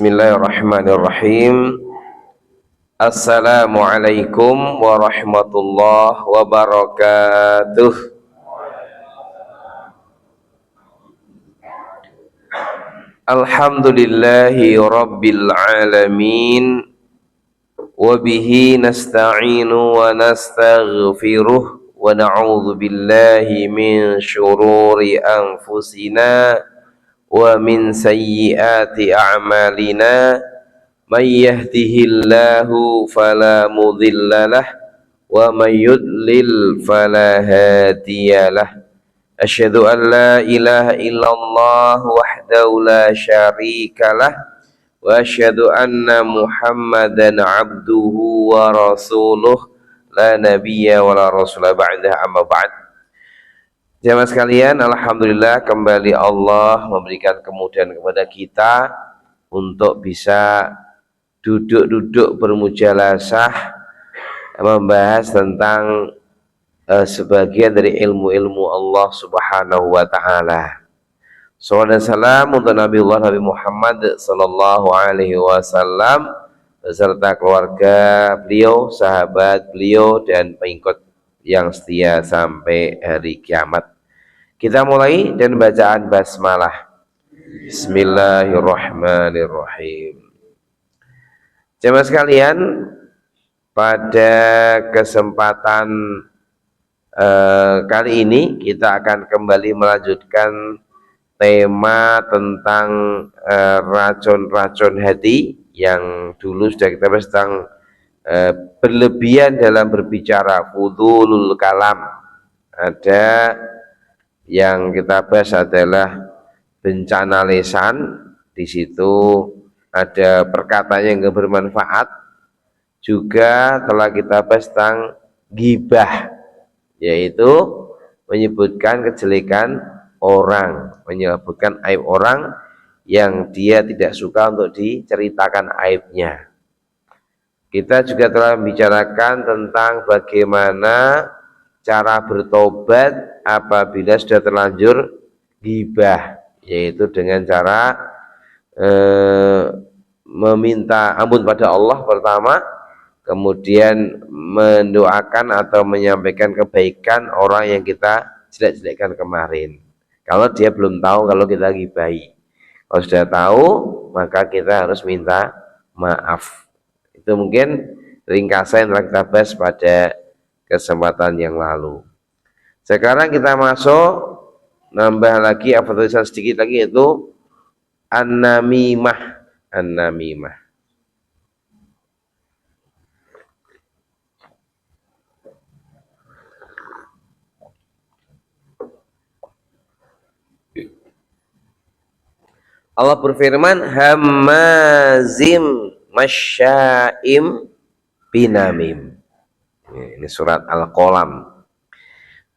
Bismillahirrahmanirrahim. Assalamualaikum warahmatullahi wabarakatuh. Alhamdulillahi rabbil alamin. Wabihi nasta'inu wa nastaghfiruh wa na'udzu billahi min syururi anfusina wa min sayyiati a'malina. May yahdihillahu fala mudhillalah wa may yudlil fala hadiyalah. Asyhadu an la ilaha illallah wahdahu la syarikalah wa asyhadu anna Muhammadan abduhu wa rasuluh la nabiyya wa la rasula ba'dah, amma ba'd. Jemaah sekalian, alhamdulillah kembali Allah memberikan kemudahan kepada kita untuk bisa duduk-duduk bermujalasah membahas tentang sebagian dari ilmu-ilmu Allah Subhanahu wa taala. Sallallahu alaihi wasallam untuk Nabi Muhammad sallallahu alaihi wasallam beserta keluarga beliau, sahabat beliau dan pengikut yang setia sampai hari kiamat. Kita mulai dan bacaan basmalah. Bismillahirrahmanirrahim. Jemaah sekalian, pada kesempatan kali ini kita akan kembali melanjutkan tema tentang racun-racun hati yang dulu sudah kita bahas tentang berlebihan dalam berbicara, fudulul kalam. Ada yang kita bahas adalah bencana lisan. Di situ ada perkataan yang tidak bermanfaat. Juga telah kita bahas tentang ghibah, yaitu menyebutkan kejelekan orang, menyebutkan aib orang yang dia tidak suka untuk diceritakan aibnya. Kita juga telah membicarakan tentang bagaimana cara bertobat apabila sudah terlanjur ghibah, yaitu dengan cara meminta ampun pada Allah pertama, kemudian mendoakan atau menyampaikan kebaikan orang yang kita jelek-jelekkan kemarin. Kalau dia belum tahu kalau kita ghibahi, kalau sudah tahu maka kita harus minta maaf. Itu mungkin ringkasan yang telah kita bahas pada kesempatan yang lalu. Sekarang kita masuk, nambah lagi apa tulisan sedikit lagi, yaitu an-namimah. An-namimah. Allah berfirman, hammazim masya'im binamim. Ini surat Al-Qalam.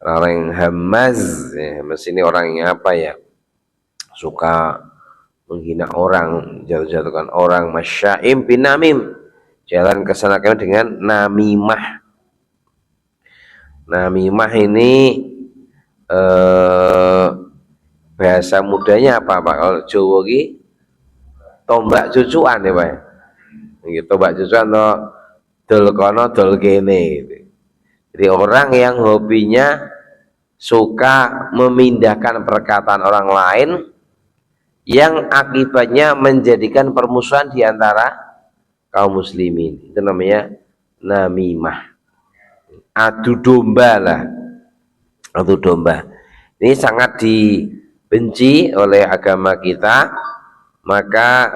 Orang yang hammaz, ini orang yang apa ya? Suka menghina orang, jatuh-jatuhkan orang. Masya'im binamim, jalan kesana kemari dengan namimah. Namimah ini bahasa mudanya apa Pak? Kalau Jawa ini tombak cucuan ya Pak. Tombak cucuan atau dol kono dol kene gitu. Jadi orang yang hobinya suka memindahkan perkataan orang lain yang akibatnya menjadikan permusuhan di antara kaum muslimin. Itu namanya namimah. Adu domba lah. Adu domba. Ini sangat dibenci oleh agama kita. Maka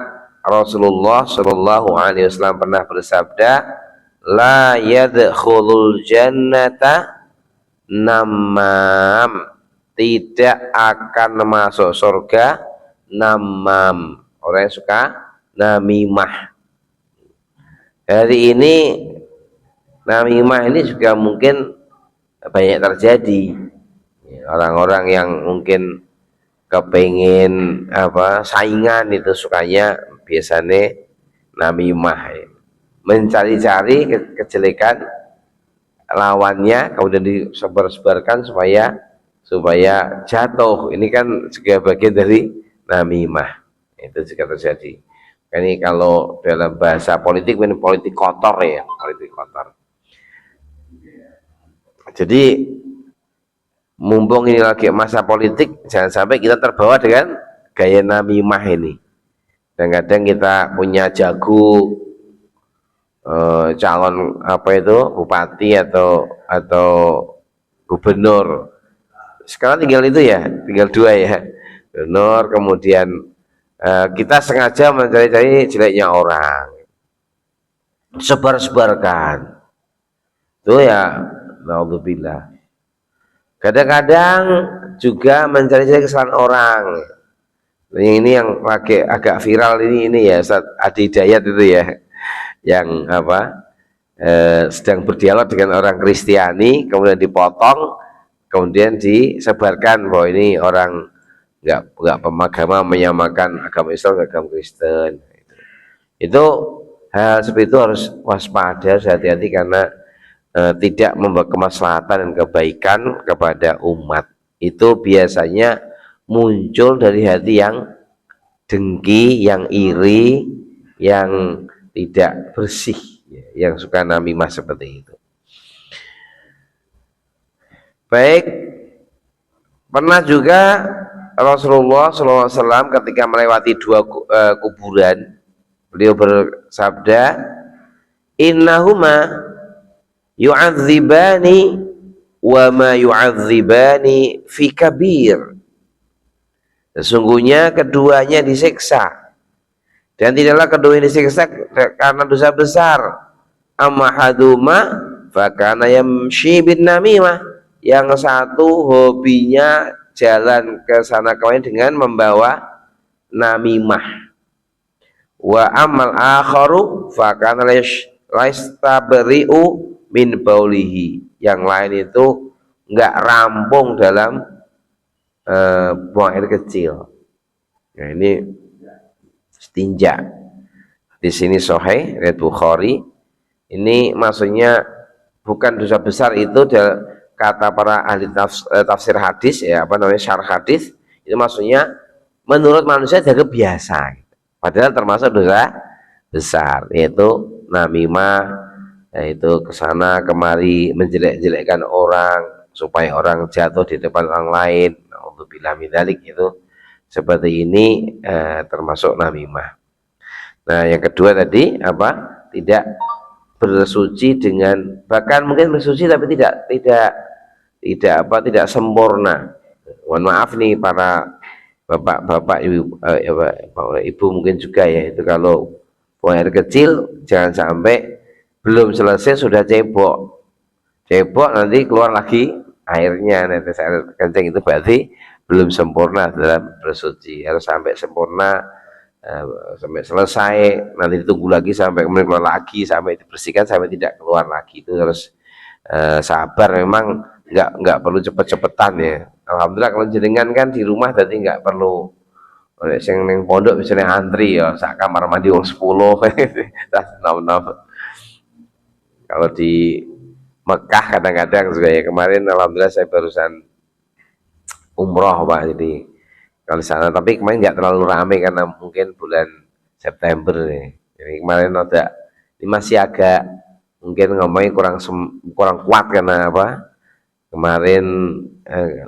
Rasulullah Shallallahu Alaihi Wasallam pernah bersabda, la yadkhulul jannata namam, tidak akan masuk surga namam, orang yang suka namimah. Hari ini namimah ini juga mungkin banyak terjadi. Orang-orang yang mungkin kepengin saingan itu sukanya biasanya namimah, mencari-cari kejelekan lawannya kemudian disebar-sebarkan supaya jatuh. Ini kan juga bagian dari namimah, itu juga terjadi. Ini kalau dalam bahasa politik ini politik kotor ya, politik kotor. Jadi mumpung ini lagi masa politik, jangan sampai kita terbawa dengan gaya namimah ini. Dan kadang kita punya jago calon apa itu bupati atau gubernur. Sekarang tinggal itu ya, tinggal dua ya, gubernur. Kemudian kita sengaja mencari-cari jeleknya orang, sebar-sebarkan. Itu ya, naudzubillah. Kadang-kadang juga mencari-cari kesalahan orang. Ini yang lagi agak viral ini ya, Ustaz Adi Hidayat itu ya, yang apa sedang berdialog dengan orang Kristiani, kemudian dipotong, kemudian disebarkan bahwa ini orang nggak pemagama menyamakan agama Islam dengan agama Kristen. Itu hal seperti itu harus waspada, harus hati-hati karena tidak membawa kemaslahatan dan kebaikan kepada umat. Itu biasanya muncul dari hati yang dengki, yang iri, yang tidak bersih, yang suka namimah seperti itu. Baik, pernah juga Rasulullah SAW ketika melewati dua kuburan, beliau bersabda, innahuma yu'adzibani wa ma yu'adzibani fi kabir. Sesungguhnya keduanya disiksa, dan tidaklah keduanya disiksa karena dosa besar. Amahaduma fakana yamshi bin namimah, yang satu hobinya jalan ke sana kemari dengan membawa namimah. Wa amal akharu fakana laistabri'u min baulihi, yang lain itu enggak rampung dalam buang air kecil. Nah, ini istinja. Di sini sahih riwayat Bukhari. Ini maksudnya bukan dosa besar, itu kata para ahli tafsir hadis ya, apa namanya, syarh hadis, itu maksudnya menurut manusia jaga biasa. Padahal termasuk dosa besar, yaitu namimah, yaitu kesana kemari menjelek-jelekkan orang supaya orang jatuh di depan orang lain. Alhamdulillah mindzalik, itu seperti ini termasuk namimah. Nah, yang kedua tadi apa? Tidak bersuci dengan, bahkan mungkin bersuci tapi tidak sempurna. Mohon maaf nih para bapak-bapak, ibu mungkin juga ya, itu kalau buang air kecil jangan sampai belum selesai sudah cebok nanti keluar lagi airnya, nanti air kencing, itu berarti belum sempurna dalam bersuci. Harus sampai sempurna, sampai selesai, nanti ditunggu lagi sampai kemudian keluar lagi, sampai dibersihkan sampai tidak keluar lagi. Itu harus sabar, memang nggak perlu cepet-cepetan ya. Alhamdulillah kalau jenengan kan di rumah jadi nggak perlu oleh sing ning pondok misalnya antri ya sak kamar mandi wong 10 kalau di Mekah kadang-kadang juga ya. Kemarin alhamdulillah saya barusan umroh Pak, jadi kalau sana, tapi kemarin nggak terlalu ramai karena mungkin bulan September nih. Jadi kemarin ini masih agak mungkin ngomongnya kurang kuat karena apa? Kemarin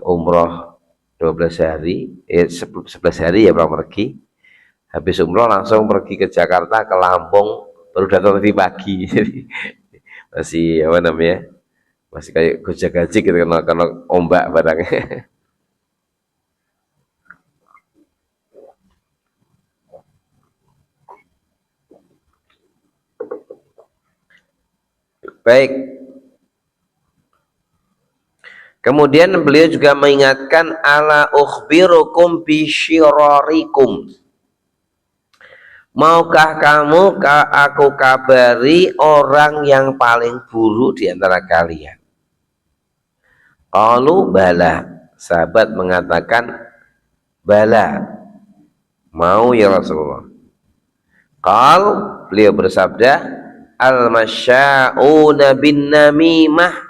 umroh 12 hari, 11 hari ya pulang pergi. Habis umroh langsung pergi ke Jakarta, ke Lampung, baru datang tadi pagi. Jadi masih apa namanya? Masih kayak gojek-gajik gitu karena ombak barangnya. Baik. Kemudian beliau juga mengingatkan, ala ukhbirukum bisyirarikum. Maukah kamu aku kabari orang yang paling buruk di antara kalian? Qalu bala. Sahabat mengatakan bala, mau ya Rasulullah. Qal, beliau bersabda, al-masya'una bin namimah,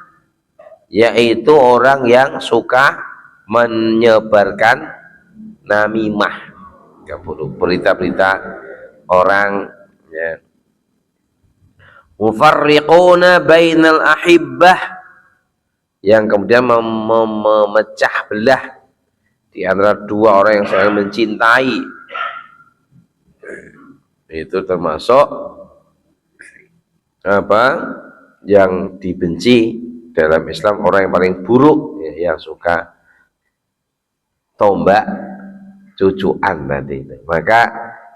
yaitu orang yang suka menyebarkan namimah, berita-berita orang, ya. Mufarriquna bainal ahibbah, yang kemudian memecah belah di antara dua orang yang saling mencintai. Itu termasuk apa yang dibenci dalam Islam, orang yang paling buruk, ya, yang suka tombak cucuan tadi. Maka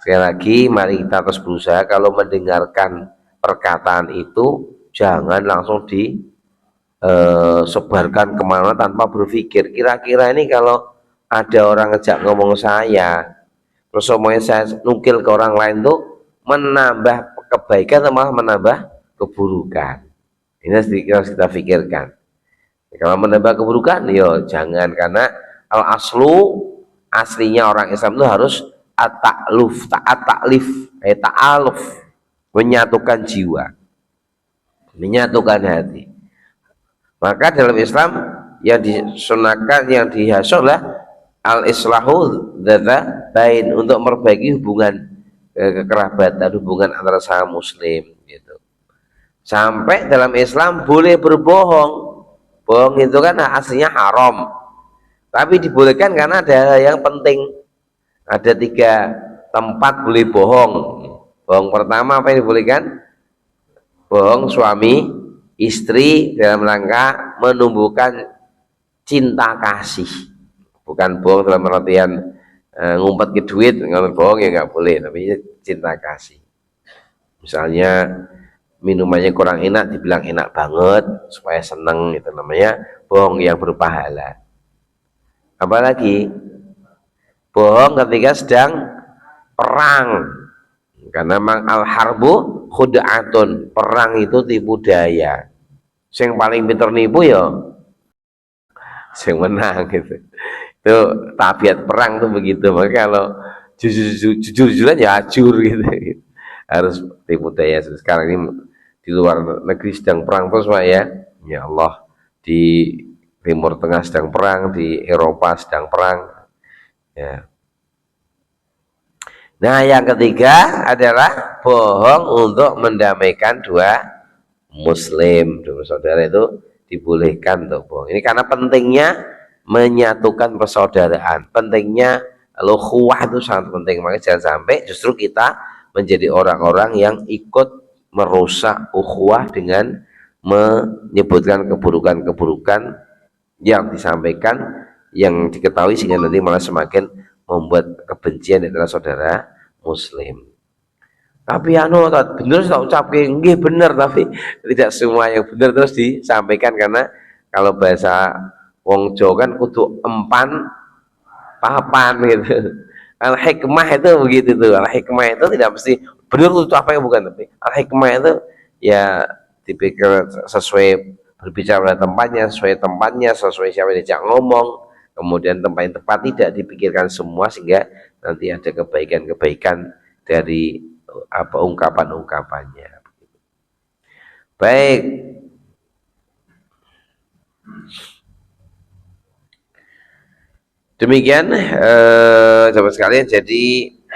sekali lagi mari kita terus berusaha, kalau mendengarkan perkataan itu jangan langsung disebarkan kemana tanpa berpikir. Kira-kira ini kalau ada orang ngejak ngomong saya, terus semuanya saya nukil ke orang lain, tuh menambah kebaikan atau malah menambah keburukan? Ini harus kita pikirkan. Kalau menambah keburukan, yo jangan, karena al aslu, aslinya orang Islam itu harus at-ta'luf, ta'alif, ta'aluf, menyatukan jiwa, menyatukan hati. Maka dalam Islam yang disunahkan, yang dihasillah al-islahu dzata bain, untuk memperbaiki hubungan kekerabatan, hubungan antara sama muslim gitu. Sampai dalam Islam boleh berbohong. Bohong itu kan aslinya haram, tapi dibolehkan karena ada hal yang penting. Ada 3 tempat boleh bohong. Bohong pertama apa yang dibolehkan? Bohong suami istri dalam rangka menumbuhkan cinta kasih. Bukan bohong dalam artian ngumpet ke duit, nggak bohong ya nggak boleh, tapi cinta kasih. Misalnya minumannya kurang enak, dibilang enak banget supaya seneng, itu namanya bohong yang berpahala. Apalagi bohong ketika sedang perang, karena memang al-harbu khud'atun, perang itu tipu daya. Yang paling pintar nipu ya yang menang gitu. Itu tabiat perang tuh begitu. Maka kalau jujur-jujuran ya ajur gitu. Harus tipu daya. Sekarang ini di luar negeri sedang perang terus Pak ya. Ya Allah, di Timur Tengah sedang perang, di Eropa sedang perang. Ya. Nah, yang ketiga adalah bohong untuk mendamaikan dua muslim, dua saudara, itu dibolehkan untuk bohong. Ini karena pentingnya menyatukan persaudaraan, pentingnya ukhuwah itu sangat penting. Makanya jangan sampai justru kita menjadi orang-orang yang ikut merusak ukhuwah dengan menyebutkan keburukan-keburukan yang disampaikan, yang diketahui, sehingga nanti malah semakin membuat kebencian di antara saudara muslim. Tapi bener tak ucapke, nggih bener, tapi tidak semua yang benar terus disampaikan, karena kalau bahasa wong Jawa kan kudu empan papan gitu. Al hikmah itu begitu tuh. Al hikmah itu tidak mesti benar itu apa yang bukan, tapi al hikmah itu ya dipikir sesuai, berbicara pada tempatnya, sesuai siapa yang diajak ngomong, kemudian tempat yang tepat, tidak dipikirkan semua, sehingga nanti ada kebaikan-kebaikan dari apa ungkapan-ungkapannya. Baik. Demikian sahabat sekalian, jadi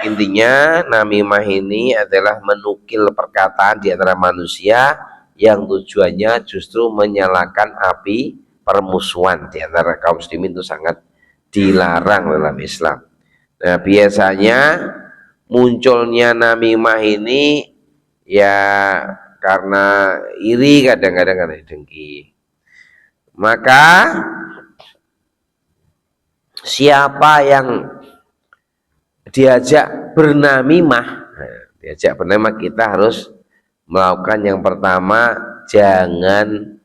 intinya namimah ini adalah menukil perkataan di antara manusia yang tujuannya justru menyalakan api permusuhan di antara kaum muslimin, itu sangat dilarang dalam Islam. Nah, biasanya munculnya namimah ini ya karena iri, kadang-kadang karena dengki. Maka siapa yang diajak bernamimah, kita harus melakukan yang pertama, jangan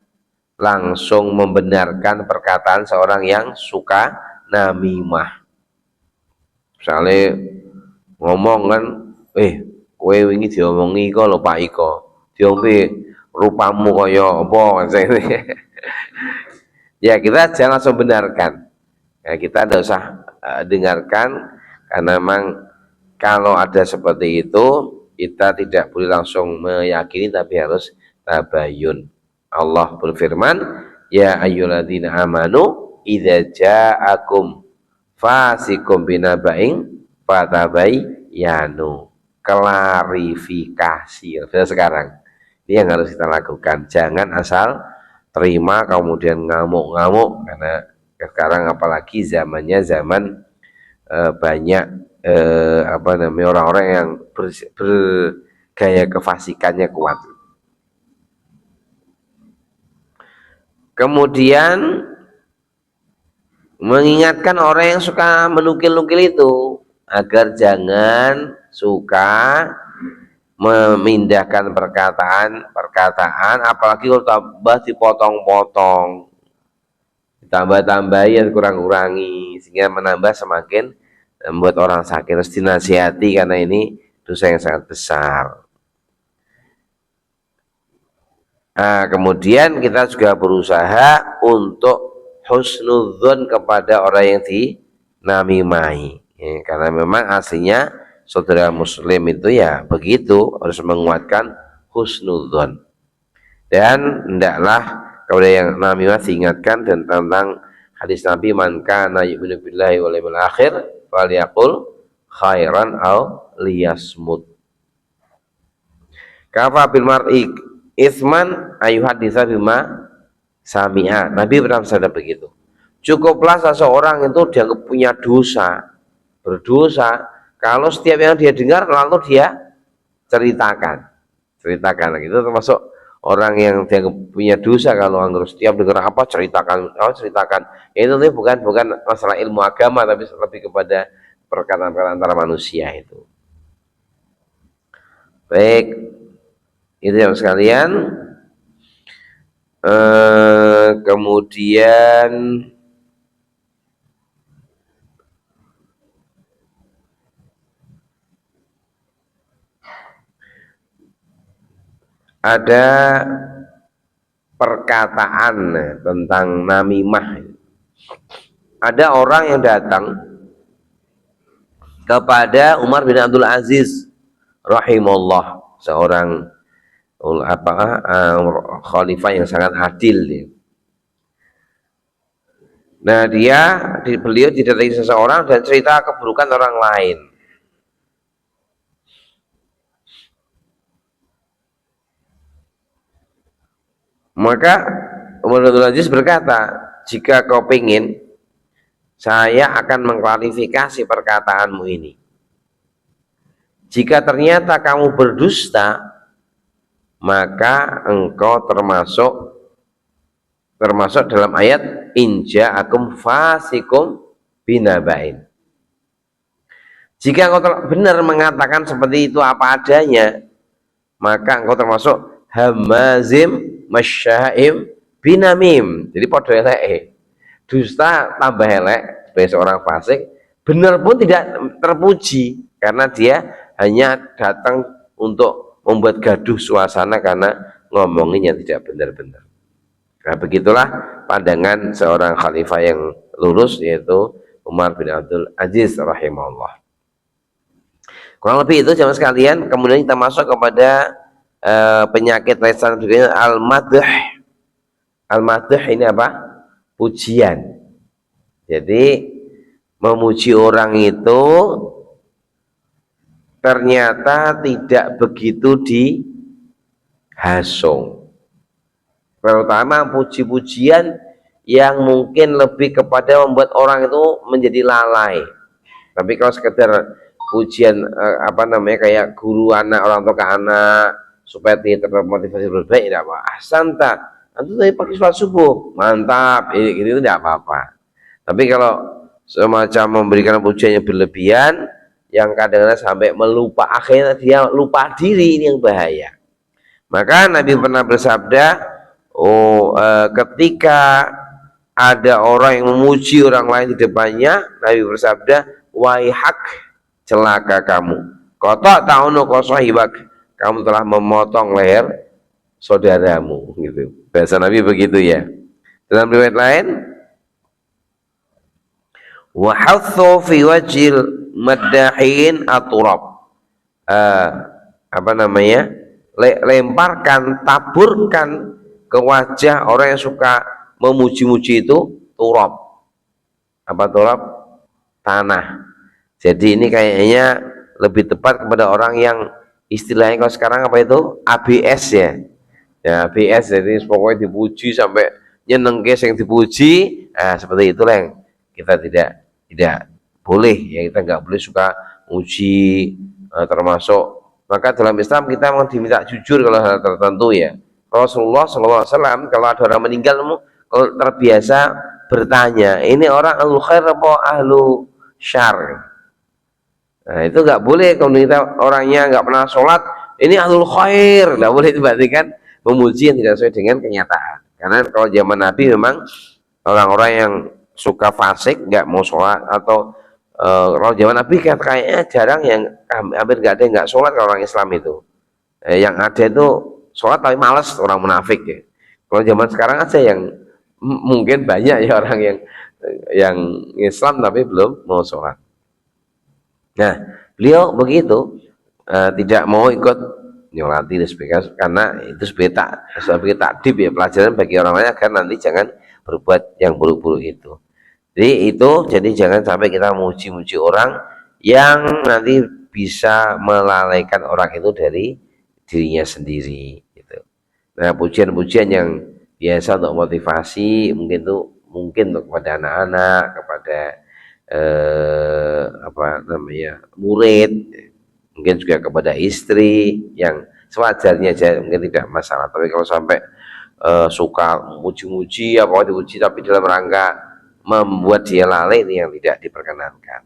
langsung membenarkan perkataan seorang yang suka namimah. Misalnya ngomong kan, kowe wingi diomongi kok lho Pak Iko, diombe rupamu kaya apa. Ya kita jangan langsung benarkan. Ya, kita tidak usah dengarkan, karena memang kalau ada seperti itu kita tidak boleh langsung meyakini, tapi harus tabayun. Allah berfirman, ya ayyuhalladzina amanu idza ja'akum fasikum binaba'in fatabayyanu. klarifikasi. Sekarang ini yang harus kita lakukan. Jangan asal terima kemudian ngamuk-ngamuk, karena sekarang apalagi zamannya zaman banyak orang-orang yang bergaya kefasikannya kuat. Kemudian mengingatkan orang yang suka menukil-nukil itu agar jangan suka memindahkan perkataan, apalagi kalau tambah dipotong-potong, ditambah-tambahin, kurang-kurangi, sehingga menambah semakin membuat orang sakit. Harus dinasihati karena ini dosa yang sangat besar. Nah, kemudian kita juga berusaha untuk husnudzon kepada orang yang dinamimai, ya, karena memang aslinya saudara muslim itu ya begitu, harus menguatkan husnudzon. Dan hendaklah kepada yang namimah diingatkan dan tentang hadis Nabi, man kana yu'minu billahi wal yawmil akhir falyaqul khairan aw liyasmut. Kafa bil mar'i isman ayuhaditsa bima sami'a. Nabi bersabda begitu. Cukuplah seseorang itu dianggap punya dosa, berdosa, kalau setiap yang dia dengar lalu dia ceritakan. Itu termasuk orang yang dianggap punya dosa kalau setiap dengar apa ceritakan. Itu bukan masalah ilmu agama, tapi lebih kepada perkataan antara manusia itu. Baik. Itu yang sekalian. Kemudian ada perkataan tentang namimah. Ada orang yang datang kepada Umar bin Abdul Aziz rahimahullah, seorang khalifah yang sangat adil. Nah, beliau didatangi seseorang dan cerita keburukan orang lain. Maka Umar bin Abdul Aziz berkata, jika kau ingin, saya akan mengklarifikasi perkataanmu ini. Jika ternyata kamu berdusta, maka engkau termasuk dalam ayat inja'akum fasikum binabain. Jika engkau benar mengatakan seperti itu apa adanya, maka engkau termasuk hamazim masyaim binamim. Jadi podo elek, dusta tambah elek sebagai seorang fasik, benar pun tidak terpuji karena dia hanya datang untuk membuat gaduh suasana karena ngomonginnya tidak benar-benar. Nah, begitulah pandangan seorang khalifah yang lurus, yaitu Umar bin Abdul Aziz rahimahullah. Kurang lebih itu jamaah sekalian. Kemudian kita masuk kepada penyakit lisan berikutnya, al-madh. Al-madh ini apa? Pujian. Jadi memuji orang itu ternyata tidak begitu dihasung, terutama puji-pujian yang mungkin lebih kepada membuat orang itu menjadi lalai. Tapi kalau sekedar pujian kayak guru anak, orang tua ke anak, supaya dia termotivasi berbaik, tidak apa. Santa, itu tadi pakai sholat subuh, mantap, ini itu tidak apa-apa. Tapi kalau semacam memberikan pujian yang berlebihan, yang kadang-kadang sampai melupa, akhirnya dia lupa diri, ini yang bahaya. Maka Nabi pernah bersabda, ketika ada orang yang memuji orang lain di depannya, Nabi bersabda, waihak, celaka kamu, kotok ta'unu qasahibak, kamu telah memotong leher saudaramu, gitu. Bahasa Nabi begitu ya. Dalam riwayat lain, wa hathu fi wajhil maddahin aturab, lemparkan, taburkan ke wajah orang yang suka memuji-muji itu turab. Apa turab? Tanah. Jadi ini kayaknya lebih tepat kepada orang yang istilahnya kalau sekarang apa itu ABS ya. Ya ABS, jadi pokoknya dipuji sampai nyeneng guys yang dipuji. Nah, seperti itulah yang kita tidak boleh ya, kita nggak boleh suka uji termasuk. Maka dalam Islam kita memang diminta jujur kalau hal tertentu ya. Rasulullah SAW kalau ada orang meninggal, kalau terbiasa bertanya, ini orang ahlu khair apa ahlu syar? Nah itu nggak boleh kalau kita orangnya nggak pernah sholat, ini ahlul khair, nggak boleh. Itu berarti kan memuji yang tidak sesuai dengan kenyataan. Karena kalau zaman Nabi memang orang-orang yang suka fasik, nggak mau sholat, atau kalau zaman Nabi kayaknya jarang yang hampir nggak ada yang nggak sholat kalau orang Islam itu. Yang ada itu sholat tapi malas, orang munafik ya. Kalau zaman sekarang aja yang mungkin banyak ya orang yang Islam tapi belum mau sholat. Nah, beliau begitu tidak mau ikut nyolati karena itu sebagai takdib ya, pelajaran bagi orang lain agar nanti jangan berbuat yang buruk-buruk itu. Jadi jangan sampai kita muji-muji orang yang nanti bisa melalaikan orang itu dari dirinya sendiri gitu. Nah, pujian-pujian yang biasa untuk motivasi mungkin untuk kepada anak-anak, kepada murid, mungkin juga kepada istri yang sewajarnya aja, mungkin tidak masalah. Tapi kalau sampai suka muji-muji apa dipuji tapi dalam rangka membuat dia lalai, ini yang tidak diperkenankan.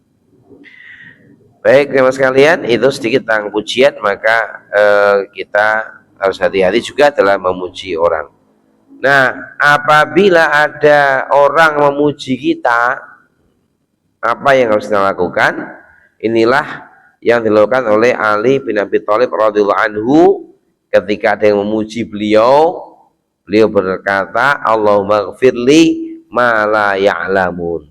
Baik teman sekalian, itu sedikit tentang pujian. Maka kita harus hati-hati juga dalam memuji orang. Nah, apabila ada orang memuji kita, apa yang harus kita lakukan? Inilah yang dilakukan oleh Ali bin Abi Thalib radhiyallahu anhu ketika ada yang memuji beliau. Beliau berkata, Allahumma ghfirli ma la ya'lamun.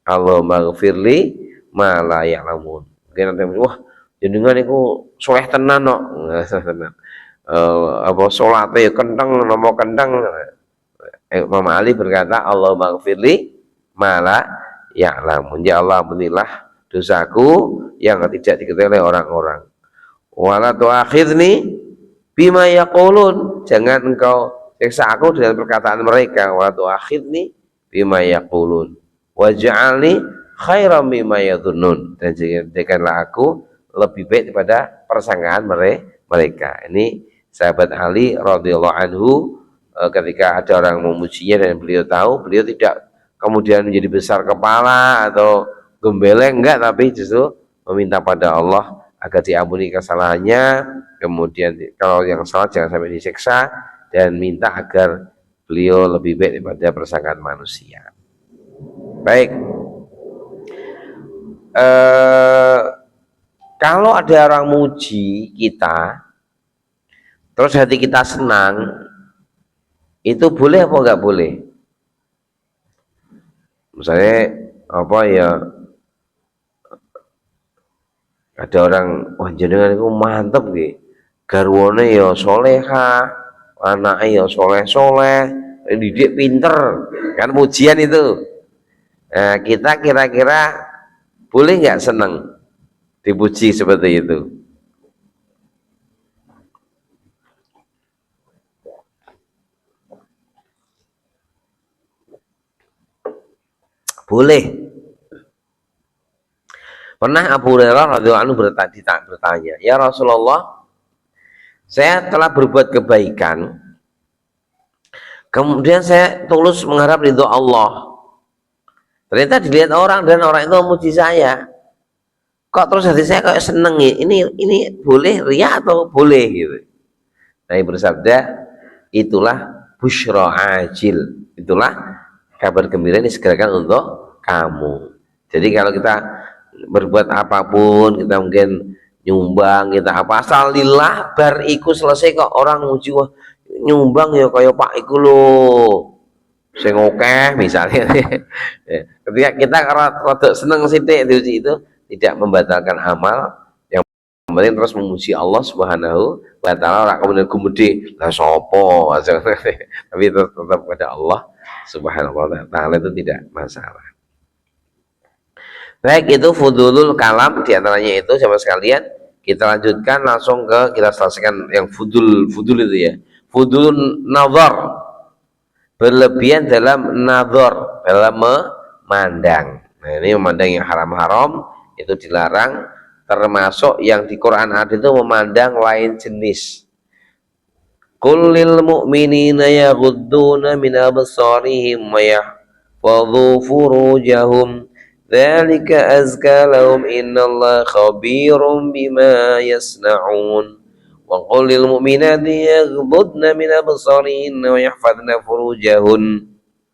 Allahumma ghfirli ma la ya'lamun. Mungkin ada yang wah jenengan niku soleh tenan kok. Apa salate kenteng napa kenteng. Imam Ali berkata, Allahumma ghfirli ma la ya'lamun. Ya Allah, ampunilah dosaku yang tidak diketahui oleh orang-orang. Wala tu'akhidni bima yaqulun. Jangan engkau siksa aku dengan perkataan mereka. Wala tu'akhidni bima yaqulun. Waj'alni khairan mimma yadhunnun. Dan jadikanlah aku lebih baik daripada persangkaan mereka. Ini sahabat Ali radhiyallahu anhu, ketika ada orang memujinya dan beliau tahu, beliau tidak kemudian menjadi besar kepala atau gembeleng, enggak, tapi justru meminta pada Allah agar diampuni kesalahannya, kemudian kalau yang salah jangan sampai disiksa, dan minta agar beliau lebih baik daripada persangkaan manusia. Baik, kalau ada orang muji kita terus hati kita senang, itu boleh apa enggak boleh? Misalnya apa ya, ada orang wah jenengan itu mantep nggih, garwane ya soleha, anaknya ya soleh-soleh, didik pinter, kan pujian itu. Nah, kita kira-kira boleh nggak senang dipuji seperti itu? Boleh. Pernah Abu Hurairah radhiyallahu anhu bertanya, ya Rasulullah, saya telah berbuat kebaikan, kemudian saya tulus mengharap ridho Allah. Ternyata dilihat orang dan orang itu memuji saya. Kok terus hati saya kayak seneng ya? Ini boleh riya atau boleh gitu? Nabi bersabda, itulah busyra ajil. Itulah kabar gembira yang disegerakan untuk kamu. Jadi kalau kita berbuat apapun, kita mungkin nyumbang, kita apa, asal lillah bar iku selesai kok orang muji, wah nyumbang ya kaya Pak iku lho sing akeh misalnya. Ketika kita rada seneng sithik diuji, itu tidak membatalkan amal. Yang penting terus memuji Allah Subhanahu wa taala, ora kemudian gumedhe lah sapa tapi tetap pada Allah Subhanahu wa taala, itu tidak masalah. Baik, itu fudulul kalam, diantaranya itu sama sekalian. Kita lanjutkan langsung kita selesaikan yang fudul itu ya. Fudul nazar, berlebihan dalam nazar, dalam memandang. Nah, ini memandang yang haram-haram itu dilarang, termasuk yang di Quran ada itu memandang lain jenis. Qul lil mu'minina yaghudduna min absarihim wa yahfadhu furujahum dzalika azka lahum innallaha khabirum bima yasnaun. Wa qul lil mu'minati yaghuddna min absarihinna wa yahfadhna furujahun.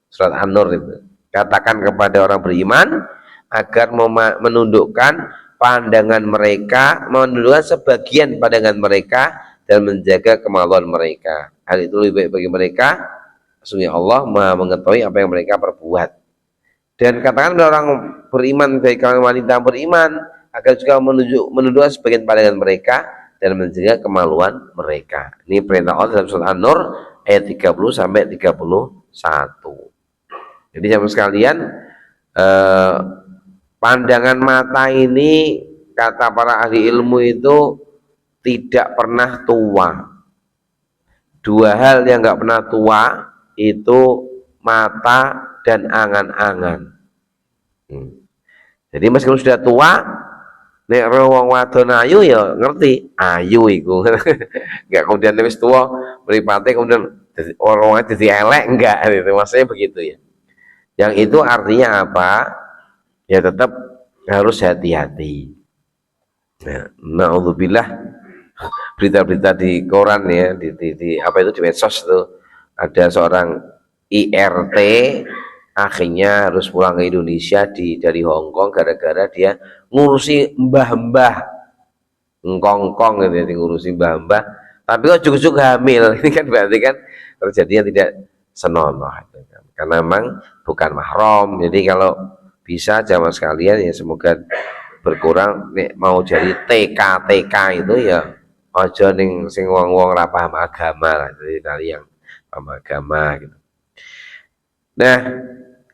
Surat An-Nur itu. Katakan kepada orang beriman agar menundukkan pandangan mereka, menundukkan sebagian pandangan mereka dan menjaga kemaluan mereka. Hal itu lebih baik bagi mereka. Sesungguhnya Allah Maha mengetahui apa yang mereka perbuat. Dan katakan kepada orang beriman, baik kalangan wanita beriman, agar juga menundukkan sebagian pandangan mereka dan menjaga kemaluan mereka. Ini perintah Allah dalam surat An-Nur ayat 30 sampai 31. Jadi jamaah sekalian, pandangan mata ini kata para ahli ilmu itu tidak pernah tua. Dua hal yang nggak pernah tua itu mata dan angan-angan. Jadi meskipun sudah tua, nek wong wadon ayu ya ngerti ayu iku. Enggak kemudian wis tua mripate kemudian orangnya jadi elek, enggak gitu. Maksudnya begitu ya. Yang itu artinya apa? Ya tetap harus hati-hati. Nah, naudzubillah, berita-berita di koran ya, di apa itu di medsos itu ada seorang IRT akhirnya harus pulang ke Indonesia dari Hong Kong gara-gara dia ngurusi mbah-mbah ngkongkong gitu ya, ngurusi mbah-mbah tapi kok cukup hamil. Ini kan berarti kan terjadi yang tidak senonoh gitu kan. Karena memang bukan mahram. Jadi kalau bisa jamaah sekalian ya semoga berkurang nek mau jadi TK itu ya aja ning sing wong-wong ra paham agama lah, jadi tali yang paham agama gitu. Nah,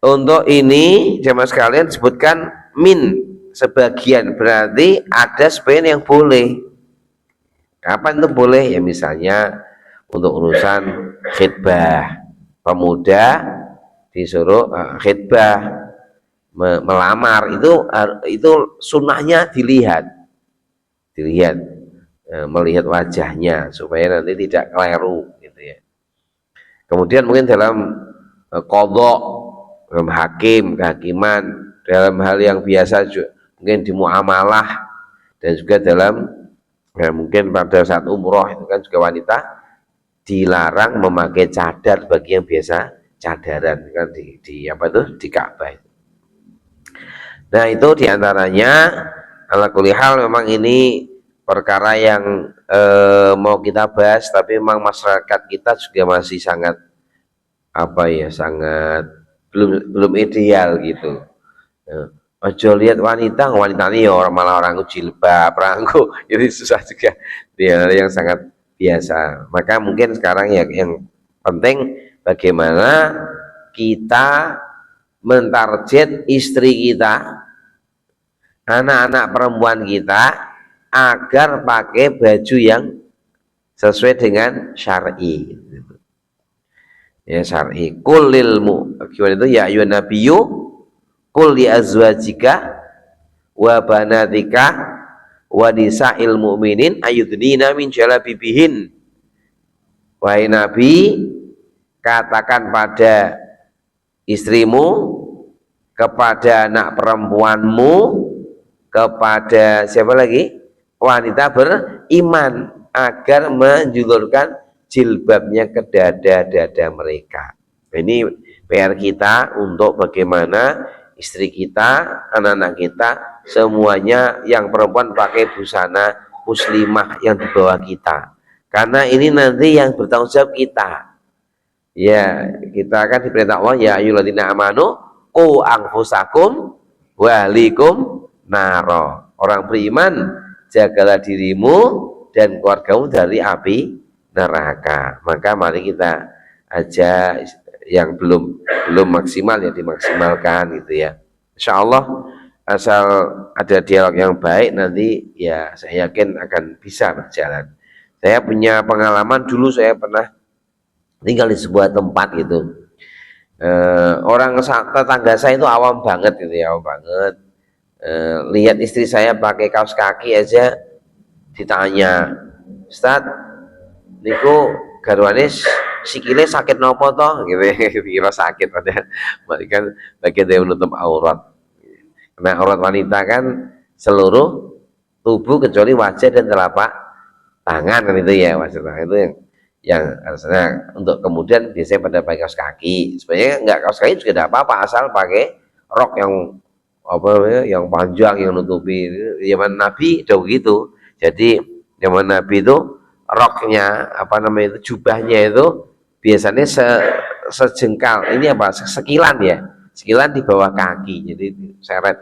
untuk ini jamaah sekalian disebutkan min sebagian, berarti ada sebagian yang boleh. Kapan itu boleh? Ya misalnya untuk urusan khidbah, pemuda disuruh khidbah melamar, itu sunnahnya dilihat melihat wajahnya supaya nanti tidak keliru gitu ya. Kemudian mungkin dalam qadha, dalam kehakiman, dalam hal yang biasa juga, mungkin di muamalah, dan juga dalam mungkin pada saat umroh itu kan juga wanita dilarang memakai cadar bagi yang biasa cadaran kan di apa tuh di Ka'bah. Nah itu diantaranya ala kulli hal memang ini perkara yang mau kita bahas, tapi memang masyarakat kita juga masih sangat apa ya, sangat belum ideal gitu. Ojo lihat wanita ini ya orang malah orang jilbab rangku, jadi susah juga. Dia yang sangat biasa. Maka mungkin sekarang yang penting bagaimana kita mentarget istri kita, anak-anak perempuan kita agar pakai baju yang sesuai dengan syar'i. Ya syar'i. Qul lilmu, gimana itu ya ayyuhan nabiyyu qul li azwajika wa banatika wa nisa'il mu'minin ayyudnina min jalabibihin. Wahai Nabi, katakan pada istrimu, kepada anak perempuanmu, kepada siapa lagi? Wanita beriman, agar menjulurkan jilbabnya ke dada-dada mereka. Ini PR kita untuk bagaimana istri kita, anak-anak kita, semuanya yang perempuan pakai busana muslimah yang di bawah kita. Karena ini nanti yang bertanggung jawab kita. Ya, kita akan diperintah Allah, ya ayyuhalladzina amanu qu anfusakum wa ahlikum naro. Orang beriman, jagalah dirimu dan keluargamu dari api neraka. Maka mari kita aja yang belum maksimal ya dimaksimalkan gitu ya. Insyaallah asal ada dialog yang baik nanti ya saya yakin akan bisa berjalan. Saya punya pengalaman dulu, saya pernah tinggal di sebuah tempat gitu. Orang tetangga saya itu awam banget gitu ya, awam banget. Lihat istri saya pakai kaos kaki aja ditanya, Ustad, niku garwane sikile sakit nopo toh gitu ya. Kira sakit padahal kan bagian dari menutup aurat. Karena aurat wanita kan seluruh tubuh kecuali wajah dan telapak tangan kan itu ya, wajah tangan itu yang harusnya untuk kemudian biasanya pada pakai kaos kaki. Sebenarnya enggak, kaos kaki juga tidak apa-apa asal pakai rok yang apa namanya, yang panjang yang nutupi. Zaman Nabi jauh gitu. Jadi zaman Nabi itu roknya apa namanya itu, jubahnya itu biasanya sejengkal ini apa, sekilan ya, sekilan di bawah kaki, jadi seret.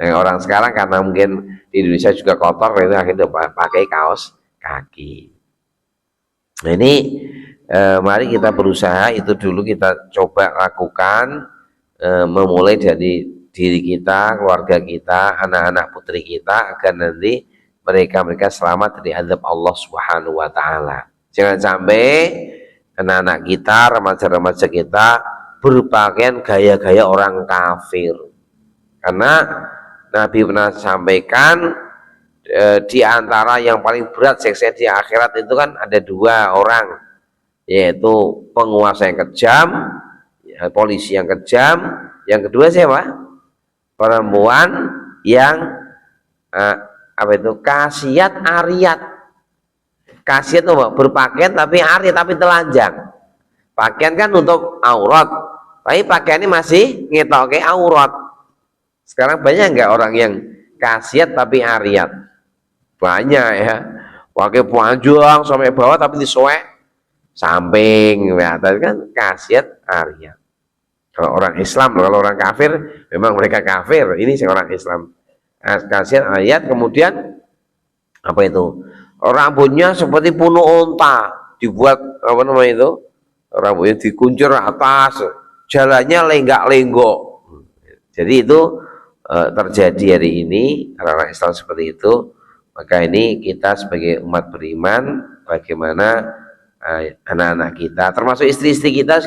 Nah, orang sekarang karena mungkin di Indonesia juga kotor itu akhirnya pakai kaos kaki. Nah ini mari kita berusaha itu dulu, kita coba lakukan, memulai dari diri kita, keluarga kita, anak-anak putri kita, agar nanti mereka selamat dari azab Allah Subhanahu wa taala. Jangan sampai anak-anak kita, remaja-remaja kita berpakaian gaya-gaya orang kafir. Karena Nabi pernah sampaikan di antara yang paling berat siksa di akhirat itu kan ada dua orang, yaitu penguasa yang kejam, ya, polisi yang kejam, yang kedua siapa? Perempuan yang apa itu, kasiat ariat. Kasiat itu berpakaian tapi ariat, tapi telanjang. Pakaian kan untuk aurat, tapi pakaiannya masih ngetoke aurat. Sekarang banyak nggak orang yang kasiat tapi ariat? Banyak ya, pakai panjang sampai bawah tapi disoek samping ya, tapi kan kasiat ariat. Kalau orang Islam, kalau orang kafir memang mereka kafir, ini orang Islam kasiat ariat. Kemudian apa itu, rambutnya seperti punuh unta, dibuat apa namanya itu, rambutnya dikuncir atas, jalannya lenggak-lenggok. Jadi itu terjadi hari ini, orang Islam seperti itu. Maka ini kita sebagai umat beriman, bagaimana anak-anak kita, termasuk istri-istri kita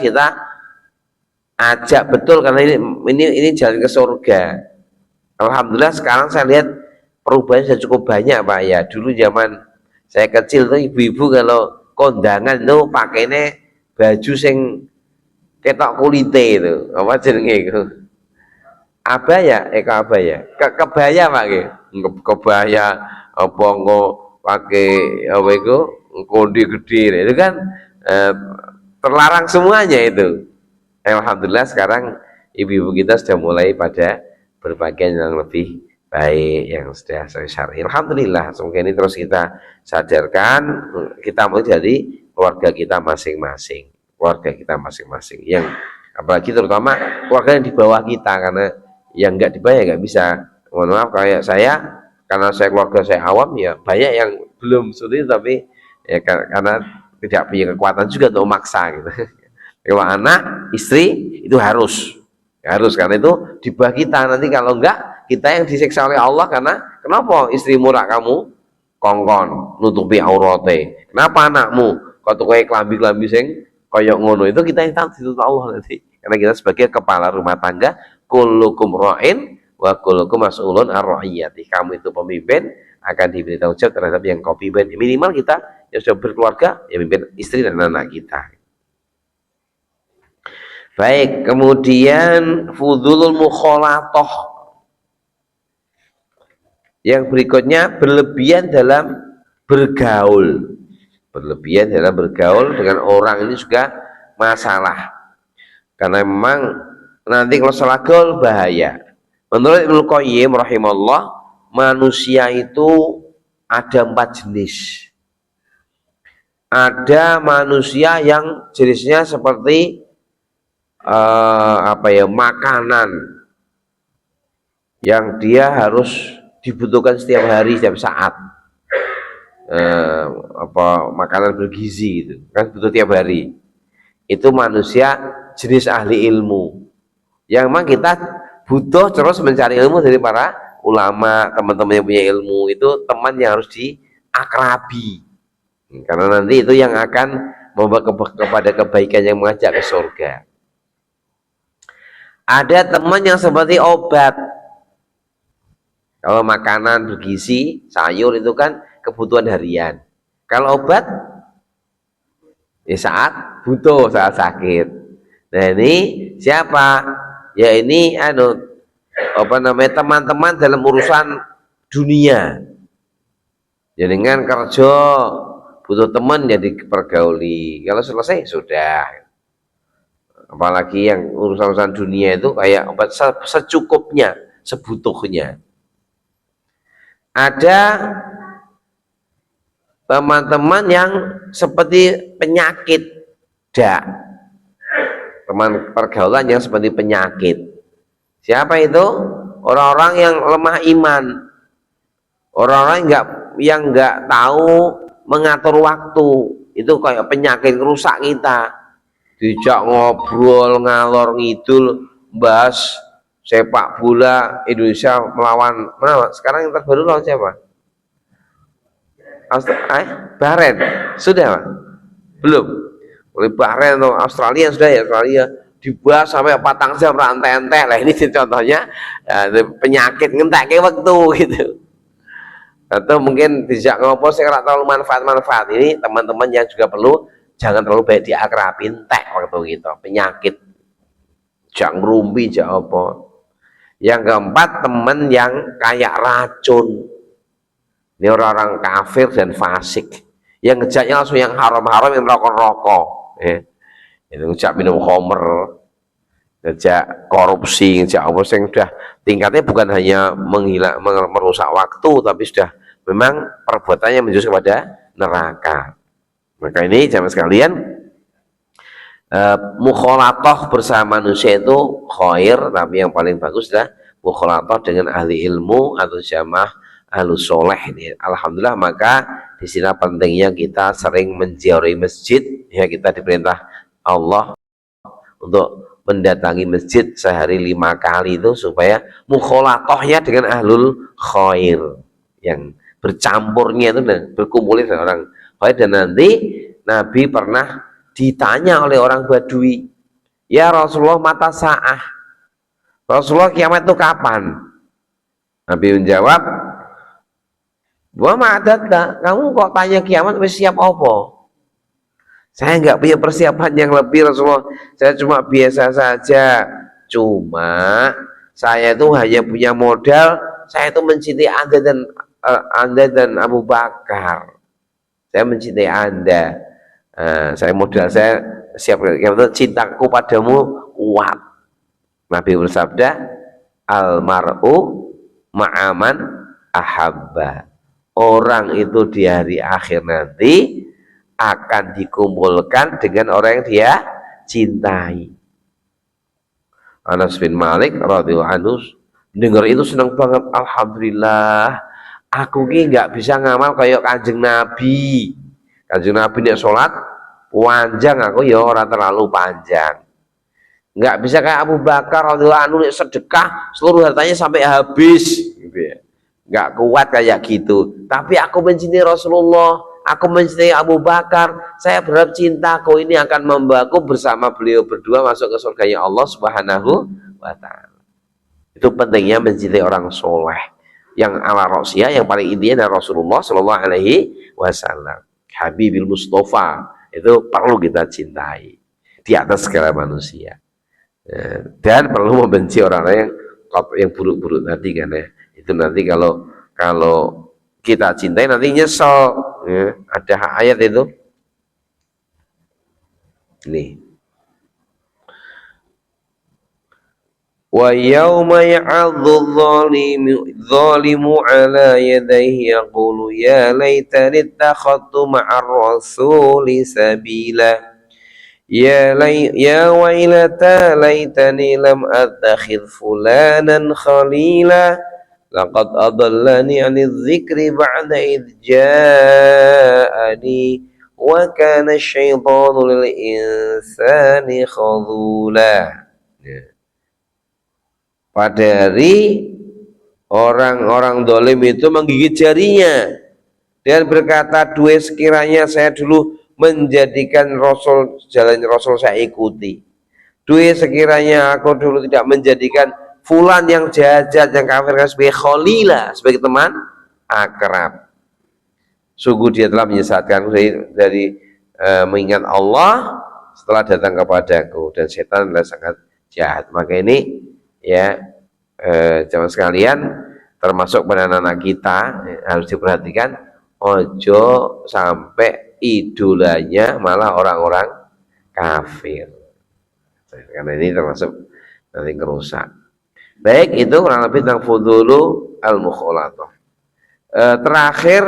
ajak betul, karena ini jalan ke surga. Alhamdulillah sekarang saya lihat perubahan sudah cukup banyak Pak ya. Dulu zaman saya kecil tuh ibu-ibu kalau kondangan itu pakainya baju sing ketok kulite itu, apa jenenge itu? Abaya, abaya. Kebaya Pak nggih. Kebaya apa kok pakai apa itu, kondi gede itu kan terlarang semuanya itu. Alhamdulillah sekarang ibu-ibu kita sudah mulai pada berpakaian yang lebih baik, yang sudah syar'i. Alhamdulillah, semoga ini terus kita sadarkan, kita mau jadi keluarga kita masing-masing, yang apalagi terutama keluarga yang di bawah kita, karena yang nggak di bawah ya nggak bisa. Mohon maaf, kayak saya, karena saya keluarga saya awam ya, banyak yang belum seperti itu, tapi ya karena tidak punya kekuatan juga untuk memaksa gitu. Kalau anak, istri itu harus karena itu di bawah kita. Nanti kalau enggak, kita yang disiksa oleh Allah. Karena kenapa istri murah kamu kongkon nutupi aurate, kenapa anakmu kau tuh kayak kelambi sing koyok ngono, itu kita yang tahu Allah nanti. Karena kita sebagai kepala rumah tangga, kullukum ra'in wa kullukum mas'ulun ar-ra'iyati. Kamu itu pemimpin, akan diberi tanggung jawab terhadap yang kau pimpin. Minimal kita yang sudah berkeluarga, ya pimpin istri dan anak kita. Baik, kemudian fudulul mukhalatoh. Yang berikutnya berlebihan dalam bergaul. Berlebihan dalam bergaul dengan orang ini juga masalah. Karena memang nanti kalau salah gaul bahaya. Menurut Ibnu Qayyim rahimahullah, manusia itu ada 4 jenis. Ada manusia yang jenisnya seperti makanan yang dia harus dibutuhkan setiap hari, setiap saat, makanan bergizi gitu kan, butuh tiap hari. Itu manusia jenis ahli ilmu yang memang kita butuh terus mencari ilmu dari para ulama, teman-teman yang punya ilmu. Itu teman yang harus diakrabi, karena nanti itu yang akan membawa kepada kebaikan, yang mengajak ke surga. Ada teman yang seperti obat. Kalau makanan bergizi, sayur itu kan kebutuhan harian. Kalau obat, ya saat butuh, saat sakit. Nah ini siapa? Ya ini teman-teman dalam urusan dunia. Ya dengan kerja butuh teman, jadi pergauli. Kalau selesai sudah. Apalagi yang urusan-urusan dunia itu kayak obat secukupnya, sebutuhnya. Ada teman-teman yang seperti penyakit, teman pergaulan yang seperti penyakit. Siapa itu? Orang-orang yang lemah iman, orang-orang yang nggak tahu mengatur waktu. Itu kayak penyakit rusak kita. Dijak ngobrol ngalor ngidul, bahas sepak bola Indonesia melawan mana? Sekarang yang terbaru lawan siapa? Bahrain. Sudah, Pak? Belum. Oleh Bahrain atau Australia sudah ya, Australia dibahas sampai 4 jam rantai-rantai lah. Ini contohnya penyakit ngentek waktu gitu. Atau mungkin dijak ngobrol saya nggak terlalu manfaat. Ini teman-teman yang juga perlu, jangan terlalu baik diakrabin, entek waktu gitu. Penyakit jak ngerumpi, jak apa. Yang keempat, teman yang kayak racun. Ini orang-orang kafir dan fasik, yang ngejaknya langsung yang haram-haram, yang rokok-rokok, itu ngejak minum khamr, ngejak korupsi, ngejak apa yang sudah tingkatnya bukan hanya merusak waktu, tapi sudah memang perbuatannya menjurus kepada neraka. Maka ini jamaah sekalian, mukhalatoh bersama manusia itu khair, tapi yang paling bagus adalah mukhalatoh dengan ahli ilmu atau jamaah ahlus soleh ini. Alhamdulillah, maka di sini pentingnya kita sering menziarahi masjid. Ya, kita diperintah Allah untuk mendatangi masjid sehari 5 kali itu supaya mukhalatohnya dengan ahlul khair, yang bercampurnya itu dan berkumpulnya dengan orang khair. Dan nanti Nabi pernah ditanya oleh orang Badui, ya Rasulullah, mata sa'ah, Rasulullah, kiamat itu kapan? Nabi menjawab, wa ma'adadna, kamu kok tanya kiamat, wis siap apa? Saya nggak punya persiapan yang lebih Rasulullah, saya cuma biasa saja. Cuma saya itu hanya punya modal, saya itu mencintai Anda dan Abu Bakar. Saya mencintai Anda. Saya modal saya siap, cintaku padamu kuat. Nabi bersabda, almar'u ma'aman ahabba. Orang itu di hari akhir nanti akan dikumpulkan dengan orang yang dia cintai. Anas bin Malik radhiyallahu anhu dengar itu senang banget. Alhamdulillah, aku ini nggak bisa ngamal kayak Kanjeng Nabi. Kanjeng Nabi nek sholat panjang, aku ya orang terlalu panjang. Nggak bisa kayak Abu Bakar radhiyallahu anhu nek sedekah seluruh hartanya sampai habis, gitu ya. Nggak kuat kayak gitu. Tapi aku mencintai Rasulullah, aku mencintai Abu Bakar, saya berharap cintaku ini akan membawaku bersama beliau berdua masuk ke surganya Allah Subhanahu wa ta'ala. Itu pentingnya mencintai orang soleh yang ala rasyah, yang paling intinya dari Rasulullah Shallallahu Alaihi Wasallam. Habibil Mustafa itu perlu kita cintai di atas segala manusia, dan perlu membenci orang-orang yang buruk-buruk tadi, karena itu nanti kalau kita cintai nanti nyesel, ya. Ada ayat itu nih, wa yauma ya'adzu dzalimu ala yadayhi yaqulu ya laitani ittakhadtu ma'ar rasuli sabila ya wailata laitani lam attakhidh fulanan khalila laqad adallani 'anil dzikri ba'da idh ja'ani wa kana asy-syaitanu lil insani khadhula. pada hari orang-orang dolim itu menggigit jarinya dan berkata, "Dua sekiranya saya dulu menjadikan Rasul, jalan Rasul saya ikuti. Dua sekiranya aku dulu tidak menjadikan fulan yang jahat, yang kafir sebagai khalila, sebagai teman akrab. Sungguh dia telah menyesatkan dari mengingat Allah setelah datang kepadaku, dan setan adalah sangat jahat." Maka ini ya jamaah sekalian, termasuk pada anak-anak kita harus diperhatikan, ojo sampai idolanya malah orang-orang kafir, karena ini termasuk nanti kerusak. Baik, itu kurang lebih tentang fudulu al-mukhalatah. Terakhir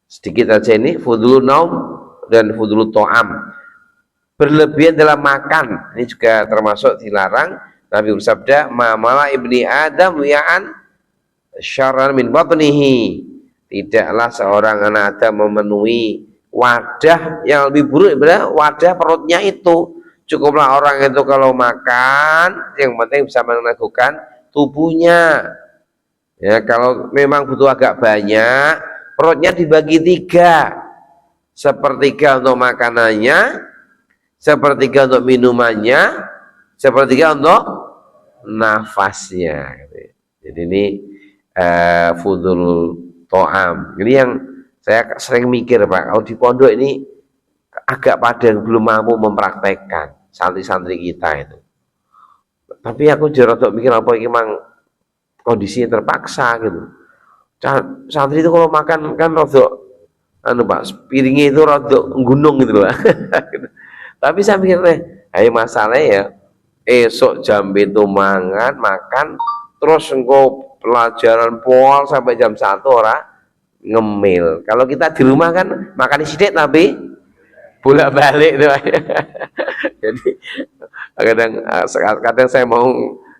sedikit aja ini, fudulu naum dan fudulu to'am, berlebihan dalam makan. Ini juga termasuk dilarang. Nabi bersabda, "Ma'amala ibni Adam ya'an syarran min batnihi." Tidaklah seorang anak Adam memenuhi wadah yang lebih buruk daripada wadah perutnya itu. Cukuplah orang itu kalau makan, yang penting bisa meneguhkan tubuhnya. Ya, kalau memang butuh agak banyak, perutnya dibagi 3. Sepertiga untuk makanannya, sepertiga untuk minumannya, sepertiga untuk nafasnya. Jadi ini fudul to'am. Ini yang saya sering mikir, Pak, kalau di pondok ini agak pada belum mampu mempraktekkan santri-santri kita itu. Tapi aku jerodok mikir, apa ini memang kondisinya terpaksa gitu. Santri itu kalau makan kan rodok Pak, piringnya itu rodok gunung gitu loh. Tapi saya mikir ayo masalahnya ya, esok jam itu makan terus engkau pelajaran pol sampai jam 1 orang ngemil. Kalau kita di rumah kan makan sidik tapi bolak-balik tuh. Jadi kadang saya mau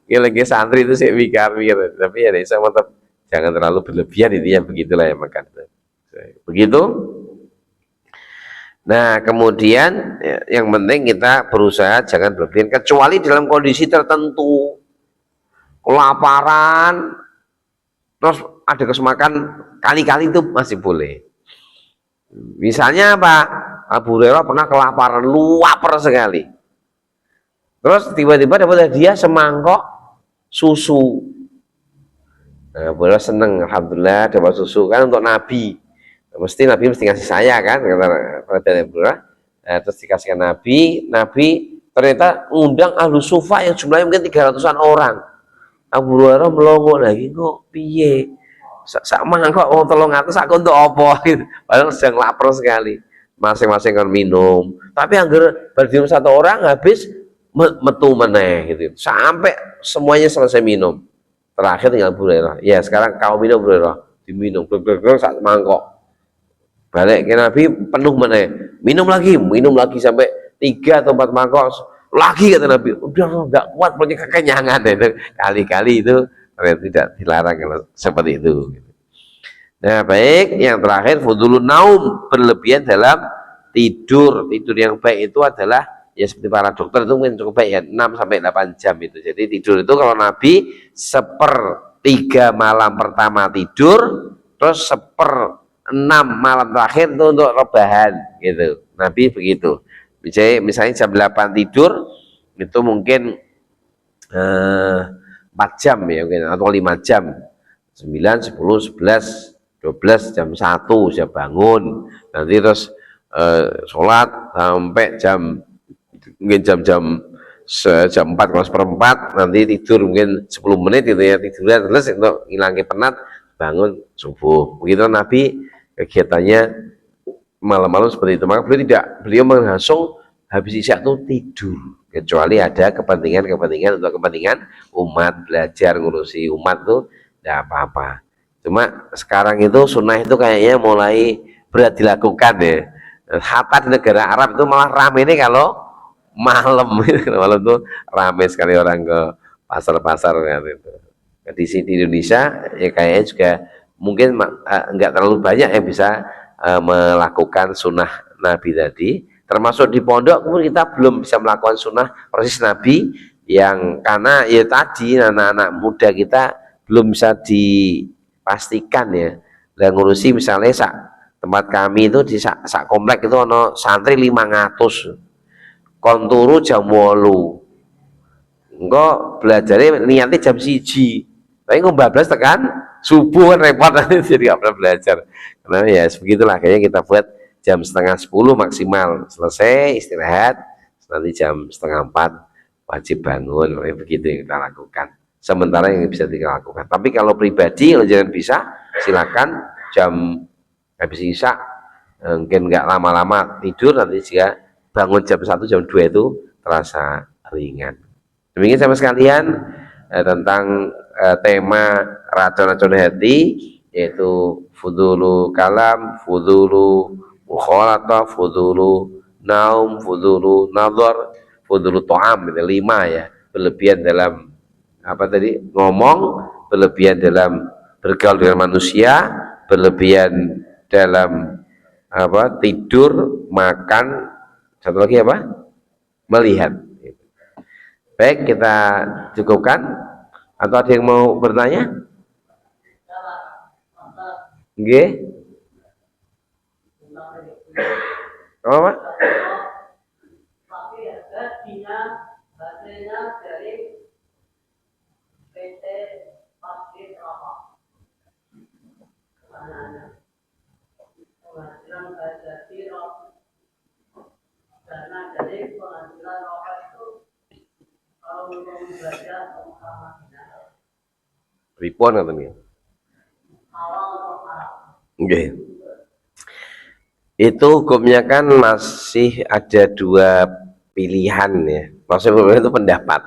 ngilangi santri itu sih mikir, tapi ya saya tetap jangan terlalu berlebihan, intinya begitulah ya makan. Begitu. Nah, kemudian yang penting kita berusaha jangan berlebihan, kecuali dalam kondisi tertentu, kelaparan, terus ada kesemakan kali-kali itu masih boleh. Misalnya apa? Abu Hurairah pernah kelaparan, lapar sekali. Terus tiba-tiba dapat hadiah semangkok susu. Nah, Abu Hurairah seneng, alhamdulillah dapat susu, kan untuk Nabi. Nabi mesti ngasih saya kan, kata Abu Hurairah. Nah, terus dikasihkan Nabi ternyata undang ahlu sufa yang jumlahnya mungkin 300-an orang. Abu Hurairah melongo lagi, kok piye? Sak mangkok wong 300 sak untuk apa gitu. Padahal sedang lapar sekali. Masing-masing kan minum. Tapi anggar berdiri satu orang habis metu meneh gitu. Sampai semuanya selesai minum. Terakhir tinggal Abu Hurairah. Ya, sekarang kau minum Abu Hurairah. Diminum sak mangkok. Balik ke Nabi penuh meneh. Minum lagi sampai 3 atau 4 mangkok. Lagi kata Nabi, udah enggak kuat, punya kekenyangan itu. Kali-kali itu tidak dilarang kalau seperti itu. Nah, baik, yang terakhir fudulun naum, berlebihan dalam tidur. Tidur yang baik itu adalah ya seperti para dokter itu mungkin cukup baik ya, 6 sampai 8 jam itu. Jadi tidur itu kalau Nabi 1/3 malam pertama tidur, terus 1/6 malam terakhir itu untuk rebahan gitu. Nabi begitu. Misalnya jam 8 tidur itu mungkin 4 jam ya mungkin, atau 5 jam, 9, 10, 11, 12, jam 1 saya bangun, nanti terus sholat sampai mungkin jam 4 kalau 1/4, nanti tidur mungkin 10 menit gitu ya, tidurnya terus untuk ngilangin penat, bangun subuh. Begitu Nabi kegiatannya malam-malam seperti itu. Maka beliau langsung habis isya itu tidur, kecuali ada kepentingan untuk kepentingan umat, belajar ngurusi umat tuh tidak apa-apa. Cuma sekarang itu sunnah itu kayaknya mulai berat dilakukan ya. Hatta di negara Arab itu malah rame nih kalau malam. Malam itu rame sekali orang ke pasar-pasar gitu. Di sini di Indonesia ya kayaknya juga mungkin enggak terlalu banyak yang bisa melakukan sunnah Nabi tadi. Termasuk di pondok pun kita belum bisa melakukan sunnah persis Nabi, yang karena ya tadi anak-anak muda kita belum bisa dipastikan ya. Dan ngurusi misalnya tempat kami itu di sak komplek itu ono santri 500 konturu jam 8 engko belajarnya niatnya jam 1 tapi engko 14 tekan subuh kan repot nanti jadi nggak pernah belajar karena ya begitulah kayaknya kita buat jam setengah 10 maksimal selesai istirahat nanti jam setengah 4 wajib bangun begitu yang kita lakukan sementara yang bisa kita lakukan tapi kalau pribadi kalau jangan bisa silakan jam habis isya mungkin nggak lama-lama tidur nanti jika bangun jam 1 jam 2 itu terasa ringan. Demikian sama sekalian tentang tema racun-racun hati yaitu fudulu kalam, fudulu mukhalatah, fudulu naum, fudulu nazar, fudulu to'am itu 5 ya. Berlebihan dalam apa tadi ngomong, berlebihan dalam bergaul dengan manusia, berlebihan dalam apa tidur, makan, satu lagi apa? Melihat. Baik, kita cukupkan atau ada yang mau bertanya? Nggih. Apa, Pak? Ripon katanya. Oke. Itu hukumnya kan masih ada 2 pilihan ya. Maksudnya itu pendapat.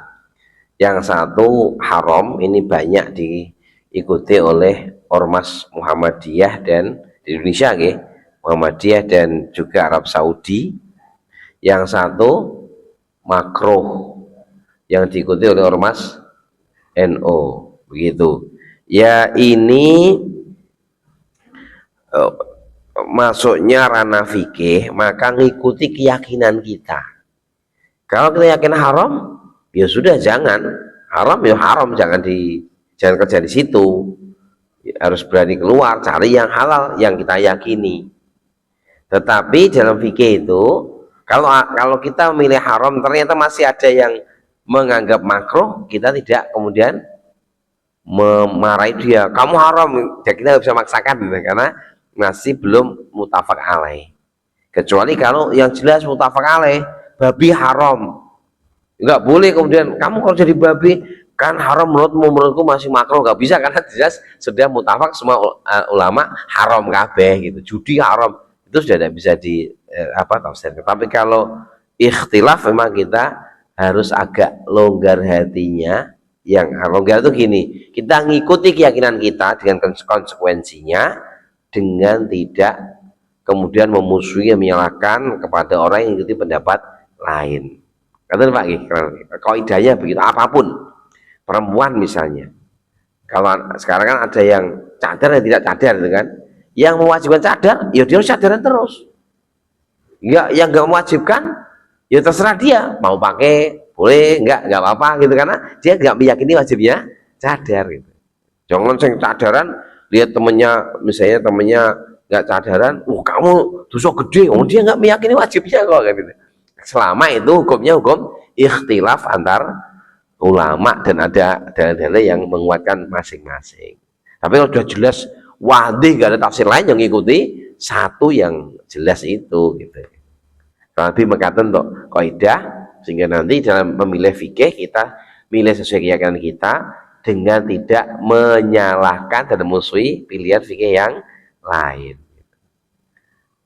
Yang satu haram, ini banyak diikuti oleh Ormas Muhammadiyah dan di Indonesia ya, Muhammadiyah dan juga Arab Saudi. Yang satu makruh yang diikuti oleh Ormas NO begitu. Ya ini masuknya ranah fikih, maka ngikuti keyakinan kita. Kalau kita yakin haram, ya sudah jangan. Haram ya haram, jangan kerja di situ. Harus berani keluar, cari yang halal yang kita yakini. Tetapi dalam fikih itu, kalau kita memilih haram ternyata masih ada yang menganggap makruh, kita tidak kemudian memarahi dia, kamu haram, ya kita nggak bisa maksakan gitu, karena masih belum mutafak alaih. Kecuali kalau yang jelas mutafak alaih, babi haram, nggak boleh kemudian kamu kalau jadi babi kan haram menurutku masih makruh, nggak bisa karena jelas sudah mutafak semua ulama haram kabeh gitu. Judi haram itu sudah tidak bisa tafsirkan. Tapi kalau ikhtilaf memang kita harus agak longgar hatinya. Yang longgar itu gini, kita ngikuti keyakinan kita dengan konsekuensinya, dengan tidak kemudian memusuhi, menyalahkan kepada orang yang mengikuti pendapat lain. Kata Pak, kaidahnya begitu. Apapun perempuan misalnya, kalau sekarang kan ada yang cadar dan tidak cadar, gitu kan? Yang mewajibkan cadar, ya dia harus cadaran terus. Ya, yang nggak mewajibkan, ya terserah dia mau pakai. Boleh enggak apa-apa gitu, karena dia enggak meyakini wajibnya cadar gitu. Jangan sing cadaran lihat misalnya temennya enggak cadaran, kamu dosa gede, dia enggak meyakini wajibnya kok gitu. Selama itu hukumnya hukum ikhtilaf antar ulama dan ada dalil-dalil yang menguatkan masing-masing. Tapi kalau sudah jelas wadih enggak ada tafsir lain yang ngikuti satu yang jelas itu gitu. Nabi mengatakan untuk kaidah sehingga nanti dalam memilih fikih kita milih sesuai keyakinan kita dengan tidak menyalahkan dan memusuhi pilihan fikih yang lain.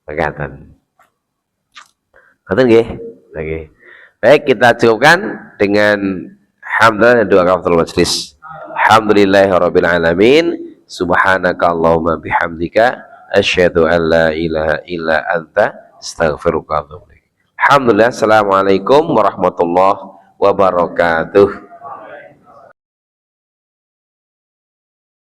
Begitu. Betul nggih? Oke. Baik, kita cukupkan dengan hamdalah dan doa kafaratul majlis. Alhamdulillahirabbil alamin. Subhanakallahumma bihamdika asyhadu an la ilaha illa anta astaghfiruka wa atubu ilaik. Alhamdulillah. Assalamualaikum warahmatullahi wabarakatuh.